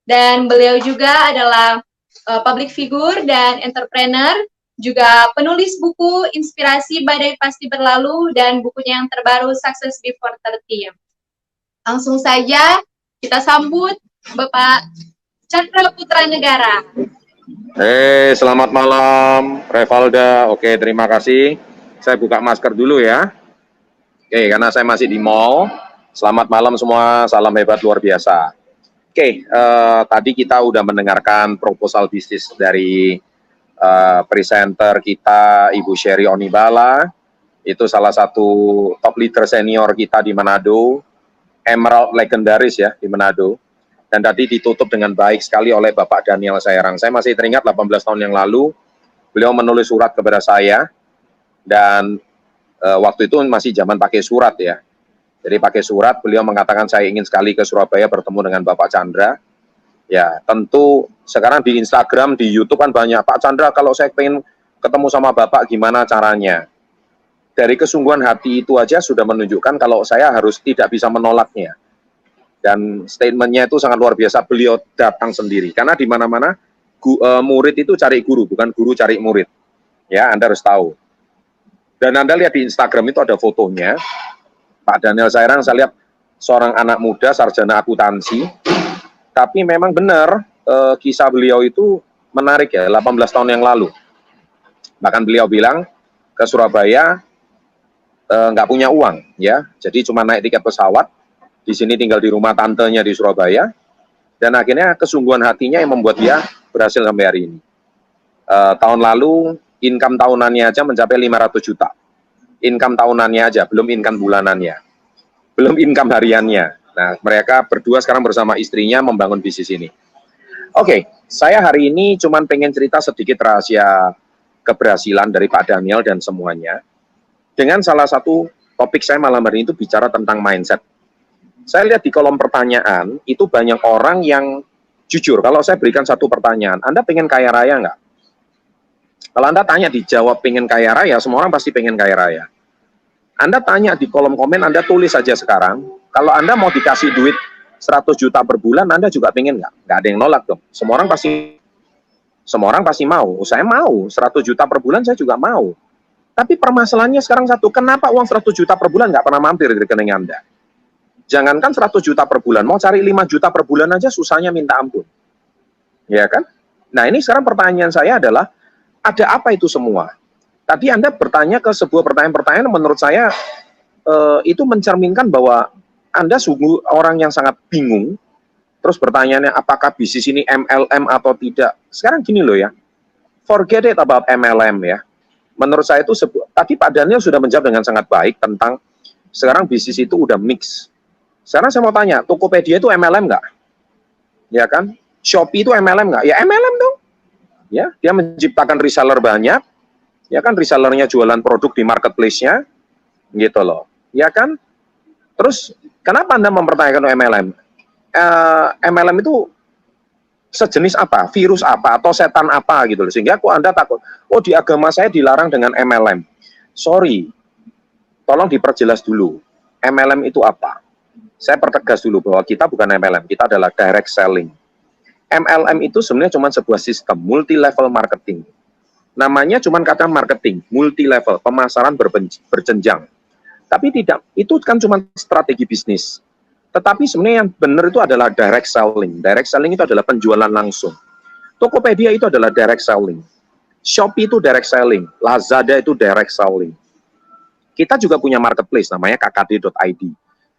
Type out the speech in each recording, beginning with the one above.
Dan beliau juga adalah public figure dan entrepreneur, juga penulis buku Inspirasi Badai Pasti Berlalu dan bukunya yang terbaru Success Before 30. Langsung saja kita sambut Bapak Chandra Putra Negara. Selamat malam, Revalda. Oke, terima kasih. Saya buka masker dulu ya. Oke, karena saya masih di mall. Selamat malam semua, salam hebat luar biasa. Oke, tadi kita udah mendengarkan proposal bisnis dari presenter kita, Ibu Sherry Onibala. Itu salah satu top leader senior kita di Manado, Emerald legendaris ya di Manado. Dan tadi ditutup dengan baik sekali oleh Bapak Daniel Sairang. Saya masih teringat 18 tahun yang lalu, beliau menulis surat kepada saya, dan waktu itu masih zaman pakai surat ya. Jadi pakai surat, beliau mengatakan saya ingin sekali ke Surabaya bertemu dengan Bapak Chandra. Ya, tentu sekarang di Instagram, di YouTube kan banyak, Pak Chandra kalau saya pengen ketemu sama Bapak gimana caranya. Dari kesungguhan hati itu aja sudah menunjukkan kalau saya harus tidak bisa menolaknya. Dan statementnya itu sangat luar biasa, beliau datang sendiri. Karena di mana-mana murid itu cari guru, bukan guru cari murid. Ya, Anda harus tahu. Dan Anda lihat di Instagram itu ada fotonya, Pak Daniel Sairang, saya lihat seorang anak muda, sarjana akuntansi. Tapi memang benar, kisah beliau itu menarik ya, 18 tahun yang lalu. Bahkan beliau bilang ke Surabaya, nggak punya uang, ya. Jadi cuma naik tiket pesawat, di sini tinggal di rumah tantenya di Surabaya, dan akhirnya kesungguhan hatinya yang membuat dia berhasil sampai hari ini. Tahun lalu, income tahunannya aja mencapai 500 juta. Income tahunannya aja, belum income bulanannya. Belum income hariannya. Nah, mereka berdua sekarang bersama istrinya membangun bisnis ini. Oke, saya hari ini cuman pengen cerita sedikit rahasia keberhasilan dari Pak Daniel dan semuanya. Dengan salah satu topik saya malam hari ini itu bicara tentang mindset. Saya lihat di kolom pertanyaan, itu banyak orang yang jujur, kalau saya berikan satu pertanyaan, Anda pengen kaya raya nggak? Kalau Anda tanya dijawab pengen kaya raya, semua orang pasti pengen kaya raya. Anda tanya di kolom komen, Anda tulis saja sekarang, kalau Anda mau dikasih duit 100 juta per bulan, Anda juga pengen nggak? Nggak ada yang nolak dong. Semua orang pasti mau. Saya mau, 100 juta per bulan saya juga mau. Tapi permasalahannya sekarang satu, kenapa uang 100 juta per bulan nggak pernah mampir di rekening Anda? Jangankan 100 juta per bulan, mau cari 5 juta per bulan aja susahnya minta ampun. Ya kan? Nah ini sekarang pertanyaan saya adalah, ada apa itu semua? Tadi Anda bertanya ke sebuah pertanyaan-pertanyaan menurut saya itu mencerminkan bahwa Anda sungguh orang yang sangat bingung. Terus pertanyaannya apakah bisnis ini MLM atau tidak? Sekarang gini loh ya, forget it about MLM ya. Menurut saya itu tadi Pak Daniel sudah menjawab dengan sangat baik tentang sekarang bisnis itu udah mix. Sekarang saya mau tanya, Tokopedia itu MLM nggak? Ya kan? Shopee itu MLM nggak? Ya MLM dong. Ya, dia menciptakan reseller banyak. Ya kan, resellernya jualan produk di marketplace-nya. Gitu loh. Ya kan? Terus, kenapa Anda mempertanyakan MLM? MLM itu sejenis apa? Virus apa? Atau setan apa? Gitu loh. Sehingga kok Anda takut, oh di agama saya dilarang dengan MLM. Sorry, tolong diperjelas dulu. MLM itu apa? Saya pertegas dulu bahwa kita bukan MLM, kita adalah direct selling. MLM itu sebenarnya cuma sebuah sistem multi-level marketing. Namanya cuma kata marketing, multi-level, pemasaran berjenjang. Tapi tidak, itu kan cuma strategi bisnis. Tetapi sebenarnya yang benar itu adalah direct selling. Direct selling itu adalah penjualan langsung. Tokopedia itu adalah direct selling. Shopee itu direct selling. Lazada itu direct selling. Kita juga punya marketplace namanya kkd.id.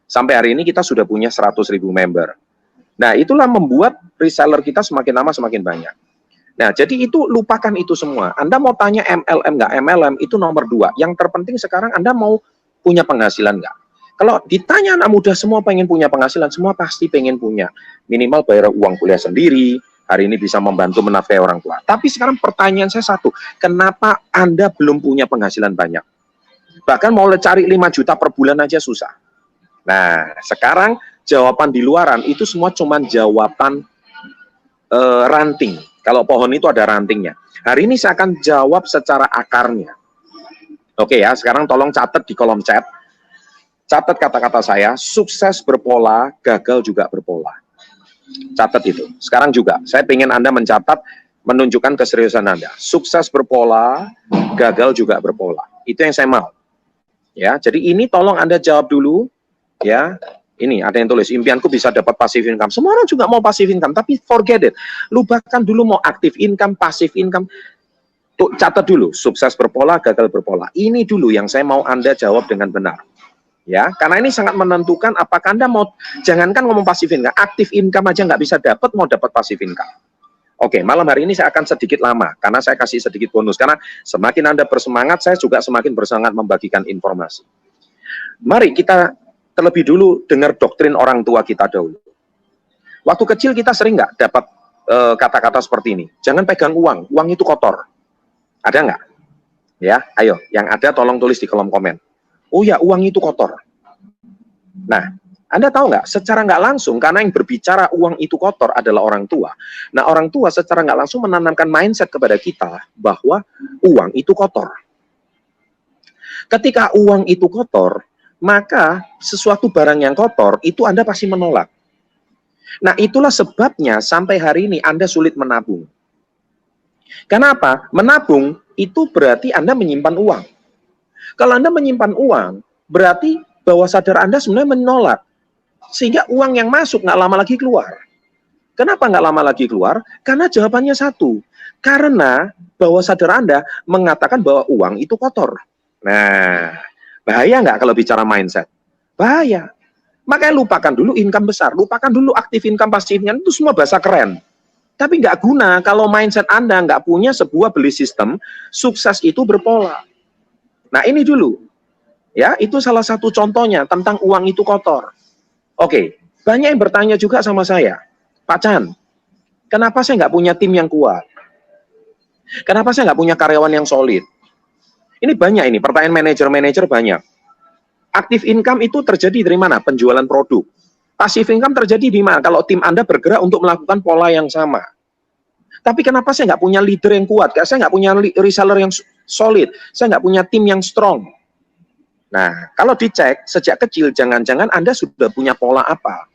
Sampai hari ini kita sudah punya 100.000 member. Nah, itulah membuat reseller kita semakin lama semakin banyak. Nah, jadi itu lupakan itu semua. Anda mau tanya MLM nggak? MLM itu nomor 2. Yang terpenting sekarang Anda mau punya penghasilan nggak? Kalau ditanya anak muda semua pengen punya penghasilan, semua pasti pengen punya. Minimal bayar uang kuliah sendiri, hari ini bisa membantu menafkahi orang tua. Tapi sekarang pertanyaan saya satu, kenapa Anda belum punya penghasilan banyak? Bahkan mau cari 5 juta per bulan aja susah. Nah, sekarang jawaban di luaran itu semua cuma jawaban ranting. Kalau pohon itu ada rantingnya. Hari ini saya akan jawab secara akarnya. Oke ya, sekarang tolong catat di kolom chat. Catat kata-kata saya, sukses berpola, gagal juga berpola. Catat itu. Sekarang juga, saya ingin Anda mencatat, menunjukkan keseriusan Anda. Sukses berpola, gagal juga berpola. Itu yang saya mau. Ya, jadi ini tolong Anda jawab dulu. Ya, ini ada yang tulis, impianku bisa dapat passive income. Semua orang juga mau passive income, tapi forget it. Lupakan dulu mau active income, passive income. Tuh, catat dulu, sukses berpola, gagal berpola. Ini dulu yang saya mau Anda jawab dengan benar. Ya, karena ini sangat menentukan apakah Anda mau, jangankan ngomong passive income, active income aja nggak bisa dapat, mau dapat passive income. Oke, malam hari ini saya akan sedikit lama, karena saya kasih sedikit bonus, karena semakin Anda bersemangat, saya juga semakin bersemangat membagikan informasi. Mari kita terlebih dulu dengar doktrin orang tua kita dahulu. Waktu kecil kita sering nggak dapat kata-kata seperti ini, jangan pegang uang, uang itu kotor. Ada nggak? Ya, ayo, yang ada tolong tulis di kolom komen. Oh ya, uang itu kotor. Nah, Anda tahu nggak, secara nggak langsung, karena yang berbicara uang itu kotor adalah orang tua. Nah, orang tua secara nggak langsung menanamkan mindset kepada kita bahwa uang itu kotor. Ketika uang itu kotor, maka sesuatu barang yang kotor, itu Anda pasti menolak. Nah, itulah sebabnya sampai hari ini Anda sulit menabung. Kenapa? Menabung itu berarti Anda menyimpan uang. Kalau Anda menyimpan uang, berarti bawah sadar Anda sebenarnya menolak. Sehingga uang yang masuk nggak lama lagi keluar. Kenapa nggak lama lagi keluar? Karena jawabannya satu. Karena bawah sadar Anda mengatakan bahwa uang itu kotor. Nah, bahaya nggak kalau bicara mindset? Bahaya. Makanya lupakan dulu income besar. Lupakan dulu active income, passive income. Itu semua bahasa keren. Tapi nggak guna kalau mindset Anda nggak punya sebuah belief system, sukses itu berpola. Nah, ini dulu. Ya, itu salah satu contohnya tentang uang itu kotor. Oke, banyak yang bertanya juga sama saya, Pak Chan, kenapa saya nggak punya tim yang kuat? Kenapa saya nggak punya karyawan yang solid? Ini banyak ini, pertanyaan manajer-manajer banyak. Active income itu terjadi dari mana? Penjualan produk. Passive income terjadi di mana? Kalau tim Anda bergerak untuk melakukan pola yang sama. Tapi kenapa saya nggak punya leader yang kuat? Karena saya nggak punya reseller yang solid. Saya nggak punya tim yang strong. Nah, kalau dicek sejak kecil, jangan-jangan Anda sudah punya pola apa?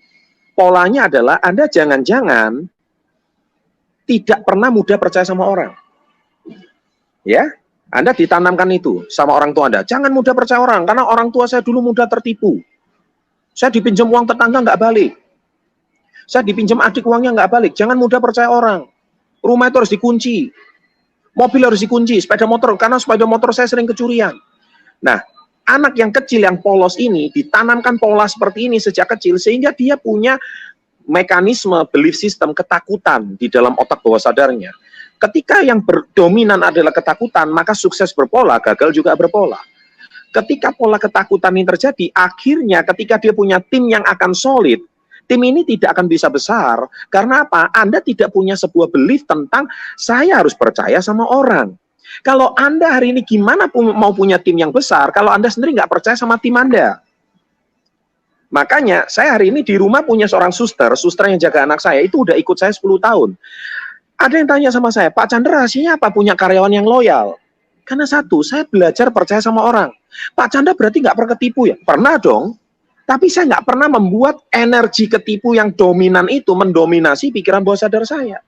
Polanya adalah Anda jangan-jangan tidak pernah mudah percaya sama orang. Ya, Anda ditanamkan itu sama orang tua Anda. Jangan mudah percaya orang, karena orang tua saya dulu mudah tertipu. Saya dipinjam uang tetangga nggak balik. Saya dipinjam adik uangnya nggak balik. Jangan mudah percaya orang. Rumah itu harus dikunci. Mobil harus dikunci, sepeda motor, karena sepeda motor saya sering kecurian. Nah, anak yang kecil yang polos ini ditanamkan pola seperti ini sejak kecil sehingga dia punya mekanisme belief system ketakutan di dalam otak bawah sadarnya. Ketika yang berdominan adalah ketakutan, maka sukses berpola, gagal juga berpola. Ketika pola ketakutan ini terjadi, akhirnya ketika dia punya tim yang akan solid, tim ini tidak akan bisa besar. Karena apa? Anda tidak punya sebuah belief tentang saya harus percaya sama orang. Kalau Anda hari ini gimana mau punya tim yang besar, kalau Anda sendiri nggak percaya sama tim Anda. Makanya saya hari ini di rumah punya seorang suster yang jaga anak saya, itu udah ikut saya 10 tahun. Ada yang tanya sama saya, Pak Chandra rahasianya apa punya karyawan yang loyal? Karena satu, saya belajar percaya sama orang. Pak Chandra berarti nggak pernah ketipu ya? Pernah dong. Tapi saya nggak pernah membuat energi ketipu yang dominan itu mendominasi pikiran bawah sadar saya.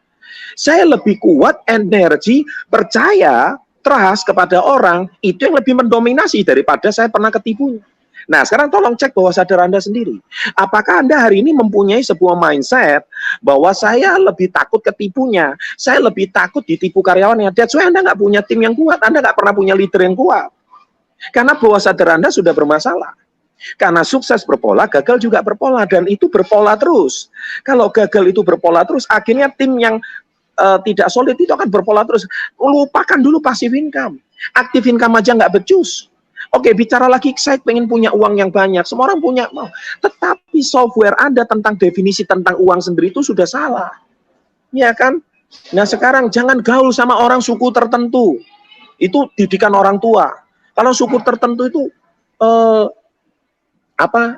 Saya lebih kuat energi percaya, trust kepada orang, itu yang lebih mendominasi daripada saya pernah ketipunya. Nah, sekarang tolong cek bawah sadar Anda sendiri. Apakah Anda hari ini mempunyai sebuah mindset bahwa saya lebih takut ketipunya, saya lebih takut ditipu karyawannya. That's why Anda nggak punya tim yang kuat, Anda nggak pernah punya leader yang kuat. Karena bawah sadar Anda sudah bermasalah. Karena sukses berpola, gagal juga berpola, dan itu berpola terus. Kalau gagal itu berpola terus, akhirnya tim yang tidak solid itu akan berpola terus. Lupakan dulu passive income. Active income aja nggak becus. Oke, bicara lagi, saya pengen punya uang yang banyak. Semua orang punya, mau. Tetapi software Anda tentang definisi tentang uang sendiri itu sudah salah. Ya kan? Nah, sekarang jangan gaul sama orang suku tertentu. Itu didikan orang tua. Kalau suku tertentu itu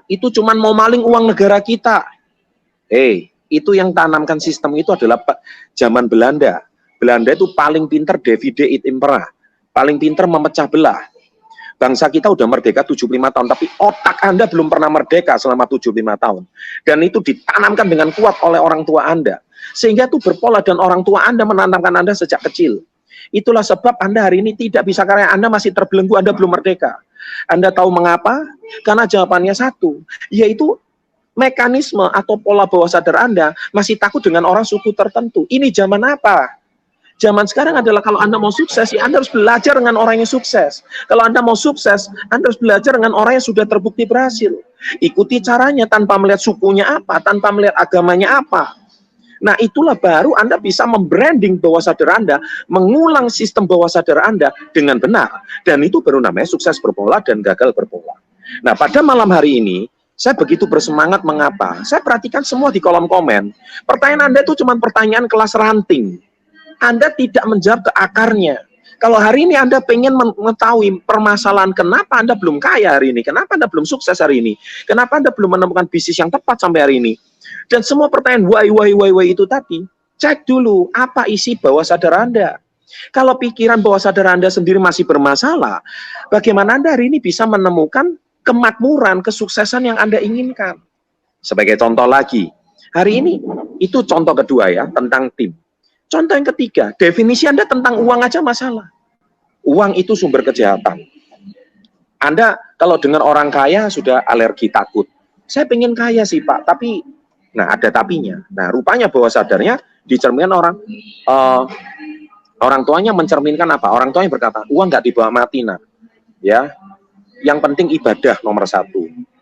itu cuman mau maling uang negara kita. Itu yang tanamkan sistem itu adalah zaman Belanda. Belanda itu paling pinter divide et impera, paling pinter memecah belah. Bangsa kita udah merdeka 75 tahun, tapi otak Anda belum pernah merdeka selama 75 tahun. Dan itu ditanamkan dengan kuat oleh orang tua Anda. Sehingga itu berpola dan orang tua Anda menanamkan Anda sejak kecil. Itulah sebab Anda hari ini tidak bisa, karena Anda masih terbelenggu, Anda belum merdeka. Anda tahu mengapa? Karena jawabannya satu, yaitu mekanisme atau pola bawah sadar Anda masih takut dengan orang suku tertentu. Ini zaman apa? Zaman sekarang adalah kalau Anda mau sukses, ya Anda harus belajar dengan orang yang sukses. Kalau Anda mau sukses, Anda harus belajar dengan orang yang sudah terbukti berhasil. Ikuti caranya tanpa melihat sukunya apa, tanpa melihat agamanya apa. Nah, itulah baru Anda bisa membranding bawah sadar Anda, mengulang sistem bawah sadar Anda dengan benar. Dan itu baru namanya sukses berpola dan gagal berpola. Nah, pada malam hari ini, saya begitu bersemangat. Mengapa? Saya perhatikan semua di kolom komen. Pertanyaan Anda itu cuma pertanyaan kelas ranting. Anda tidak menjawab ke akarnya. Kalau hari ini Anda pengen mengetahui permasalahan kenapa Anda belum kaya hari ini, kenapa Anda belum sukses hari ini, kenapa Anda belum menemukan bisnis yang tepat sampai hari ini, dan semua pertanyaan why itu tadi, cek dulu apa isi bawah sadar Anda. Kalau pikiran bawah sadar Anda sendiri masih bermasalah, bagaimana Anda hari ini bisa menemukan kemakmuran, kesuksesan yang Anda inginkan? Sebagai contoh lagi, hari ini itu contoh kedua ya, tentang tim. Contoh yang ketiga, definisi Anda tentang uang aja masalah. Uang itu sumber kejahatan. Anda kalau dengar orang kaya sudah alergi, takut. Saya pengen kaya sih Pak, tapi, nah ada tapinya. Nah rupanya bawah sadarnya dicerminkan orang tuanya mencerminkan apa? Orang tuanya berkata, uang nggak dibawa mati nak. Ya, yang penting ibadah nomor 1.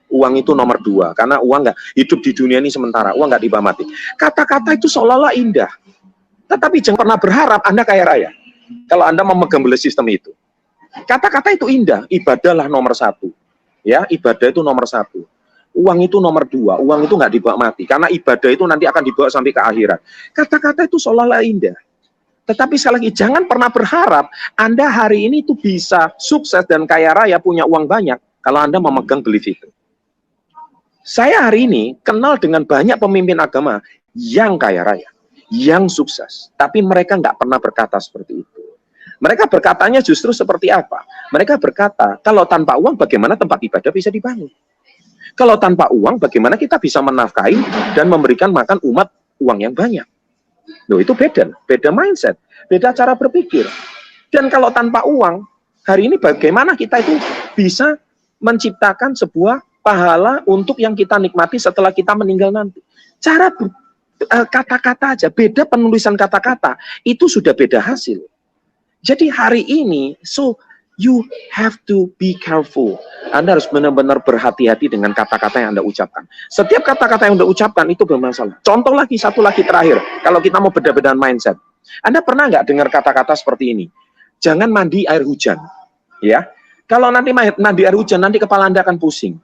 Uang itu nomor 2, karena uang nggak hidup di dunia ini sementara, uang nggak dibawa mati. Kata-kata itu seolah-olah indah. Tetapi jangan pernah berharap Anda kaya raya. Kalau Anda memegang beli sistem itu. Kata-kata itu indah, ibadahlah nomor 1. Ya, ibadah itu nomor 1. Uang itu nomor 2, uang itu nggak dibawa mati. Karena ibadah itu nanti akan dibawa sampai ke akhirat. Kata-kata itu seolah-olah indah. Tetapi sekali lagi, jangan pernah berharap Anda hari ini itu bisa sukses dan kaya raya, punya uang banyak, kalau Anda memegang belief itu. Saya hari ini kenal dengan banyak pemimpin agama yang kaya raya, yang sukses, tapi mereka nggak pernah berkata seperti itu. Mereka berkatanya justru seperti apa? Mereka berkata, kalau tanpa uang bagaimana tempat ibadah bisa dibangun? Kalau tanpa uang bagaimana kita bisa menafkahi dan memberikan makan umat uang yang banyak? Loh, itu beda mindset, beda cara berpikir. Dan kalau tanpa uang, hari ini bagaimana kita itu bisa menciptakan sebuah pahala untuk yang kita nikmati setelah kita meninggal nanti? Cara kata-kata aja, beda penulisan kata-kata, itu sudah beda hasil. Jadi hari ini, so you have to be careful. Anda harus benar-benar berhati-hati dengan kata-kata yang Anda ucapkan. Setiap kata-kata yang Anda ucapkan itu bermasalah. Contoh lagi, satu lagi terakhir, kalau kita mau beda-bedaan mindset. Anda pernah nggak dengar kata-kata seperti ini? Jangan mandi air hujan. Ya, kalau nanti mandi air hujan, nanti kepala Anda akan pusing.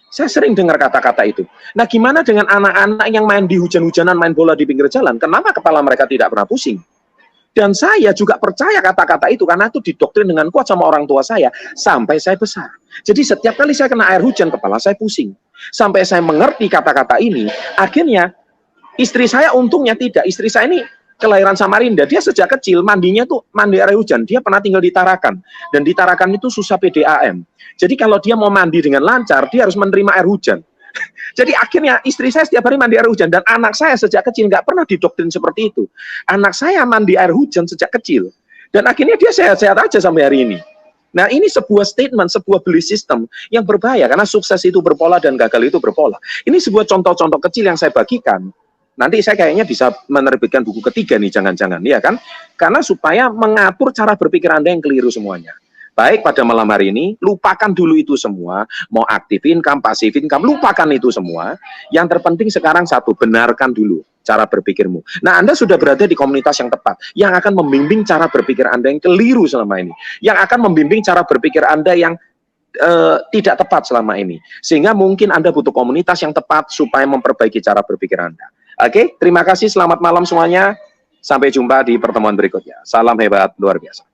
Saya sering dengar kata-kata itu. Nah, gimana dengan anak-anak yang main di hujan-hujanan, main bola di pinggir jalan? Kenapa kepala mereka tidak pernah pusing? Dan saya juga percaya kata-kata itu, karena itu didoktrin dengan kuat sama orang tua saya, sampai saya besar. Jadi setiap kali saya kena air hujan, kepala saya pusing. Sampai saya mengerti kata-kata ini, akhirnya istri saya untungnya tidak. Istri saya ini kelahiran Samarinda, dia sejak kecil mandinya tuh mandi air hujan. Dia pernah tinggal di Tarakan, dan di Tarakan itu susah PDAM. Jadi kalau dia mau mandi dengan lancar, dia harus menerima air hujan. Jadi akhirnya istri saya setiap hari mandi air hujan, dan anak saya sejak kecil nggak pernah didoktrin seperti itu. Anak saya mandi air hujan sejak kecil, dan akhirnya dia sehat-sehat aja sampai hari ini. Nah, ini sebuah statement, sebuah belief system yang berbahaya, karena sukses itu berpola dan gagal itu berpola. Ini sebuah contoh-contoh kecil yang saya bagikan. Nanti saya kayaknya bisa menerbitkan buku ketiga nih, jangan-jangan, ya kan? Karena supaya mengatur cara berpikir Anda yang keliru semuanya. Baik, pada malam hari ini, lupakan dulu itu semua. Mau aktif income, passive income, lupakan itu semua. Yang terpenting sekarang satu, benarkan dulu cara berpikirmu. Nah, Anda sudah berada di komunitas yang tepat, yang akan membimbing cara berpikir Anda yang keliru selama ini. Yang akan membimbing cara berpikir Anda yang tidak tepat selama ini. Sehingga mungkin Anda butuh komunitas yang tepat supaya memperbaiki cara berpikir Anda. Oke, terima kasih, selamat malam semuanya. Sampai jumpa di pertemuan berikutnya. Salam hebat, luar biasa.